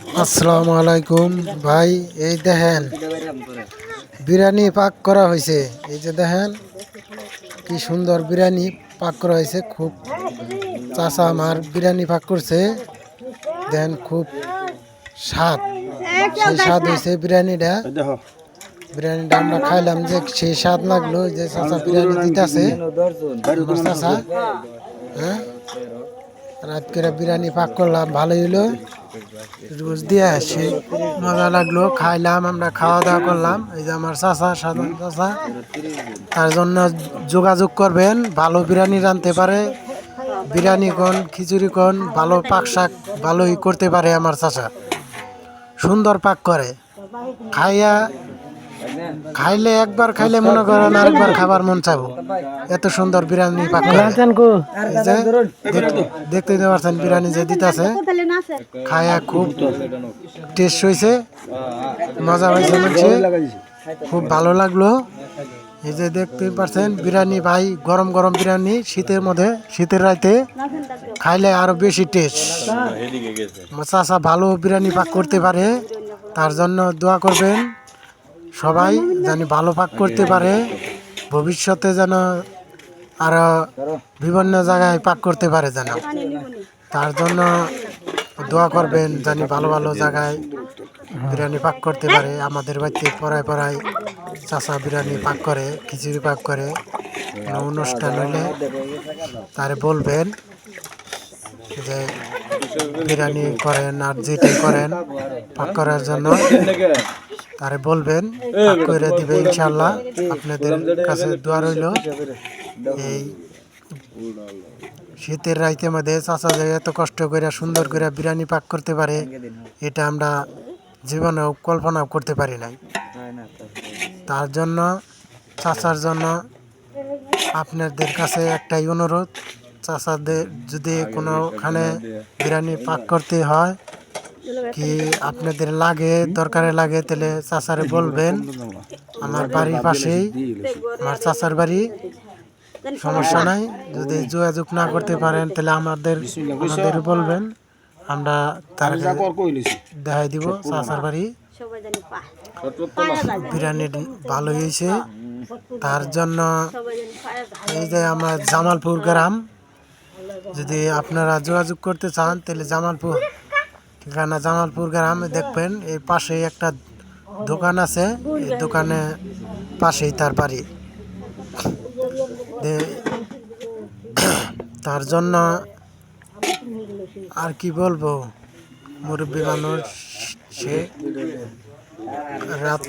আসসালামু আলাইকুম ভাই। এই দেখেন বিরিয়ানি পাক করা হয়েছে। এই যে দেখেন কি সুন্দর বিরিয়ানি পাক করা হয়েছে। খুব চাচা আমার বিরিয়ানি পাক করছে। দেখেন খুব স্বাদ, সেই স্বাদ হয়েছে বিরিয়ানিটা। বিরিয়ানিটা আমরা খাইলাম যে সেই স্বাদ লাগলো। যে চাচা বিরিয়ানি দিতেছে আমার চাচা। হ্যাঁ, রাত করে বিরিয়ানি পাক করলাম, ভালোই হলো। রোজ দিয়ে আসি, মজা লাগলো, খাইলাম, আমরা খাওয়া দাওয়া করলাম। এই যে আমার চাচা, সাধারণ চাচা, তার জন্য যোগাযোগ করবেন। ভালো বিরিয়ানি রাঁধতে পারে, বিরিয়ানি কোন খিচুড়ি কোন ভালো পাক শাক ভালোই করতে পারে আমার চাচা। সুন্দর পাক করে। খাইয়া খাইলে একবার খাইলে মনে করেন আরেকবার খাবার মন চাবো, এত সুন্দর বিরিয়ানি পাক করে। এই যে দেখতে পাচ্ছেন বিরিয়ানি যে দিতেছে, খাইয়া খুব টেস্ট হয়েছে, মজা হয়েছে, বলছে খুব ভালো লাগলো। এই যে দেখতে পাচ্ছেন বিরিয়ানি ভাই, গরম গরম বিরিয়ানি শীতের মধ্যে, শীতের রাতে খাইলে আরো বেশি টেস্ট। চাচা ভালো বিরিয়ানি পাক করতে পারে, তার জন্য দোয়া করবেন সবাই, জানি ভালো পাক করতে পারে, ভবিষ্যতে যেন আরো বিভিন্ন জায়গায় পাক করতে পারে যেন। তার জন্য দোয়া করবেন, জানি ভালো ভালো জায়গায় বিরিয়ানি পাক করতে পারে। আমাদের বাড়িতে পড়ায় পড়ায় চাচা বিরিয়ানি পাক করে, খিচুড়ি পাক করে। কোনো অনুষ্ঠান হইলে তারে বলবেন যে বিরিয়ানি করেন, আর যেটাই করেন পাক করার জন্য তারে বলবেন, পাক করে দিবে ইনশাল্লাহ। আপনাদের কাছে দোয়া রইল। এই শীতের রাইতের মধ্যে চাচা যে এত কষ্ট করে সুন্দর করে বিরিয়ানি পাক করতে পারে, এটা আমরা জীবনেও কল্পনাও করতে পারি নাই। তার জন্য চাচার জন্য আপনাদের কাছে একটাই অনুরোধ, চাচাদের যদি কোনোখানে বিরিয়ানি পাক করতে হয় কি আপনাদের লাগে, দরকারে লাগে, তাহলে চাচারে বলবেন। আমার বাড়ির পাশেই আমার চাচার বাড়ি, সমস্যা নাই। যদি যোগাযোগ না করতে পারেন তাহলে আমাদের বলবেন, আমরা তার দেখাই দিব চাচার বাড়ি। বিরিয়ানি ভালো হয়েছে। তার জন্য এই যে আমার জামালপুর গ্রাম, যদি আপনারা যোগাযোগ করতে চান তাহলে জামালপুর ঠিকানা, জামালপুর গ্রাম দেখবেন। এই পাশেই একটা দোকান আছে, এই দোকানে পাশেই তার বাড়ি। তার জন্য আর কি বলবো, মুরব্বী মানুষ, সে রাত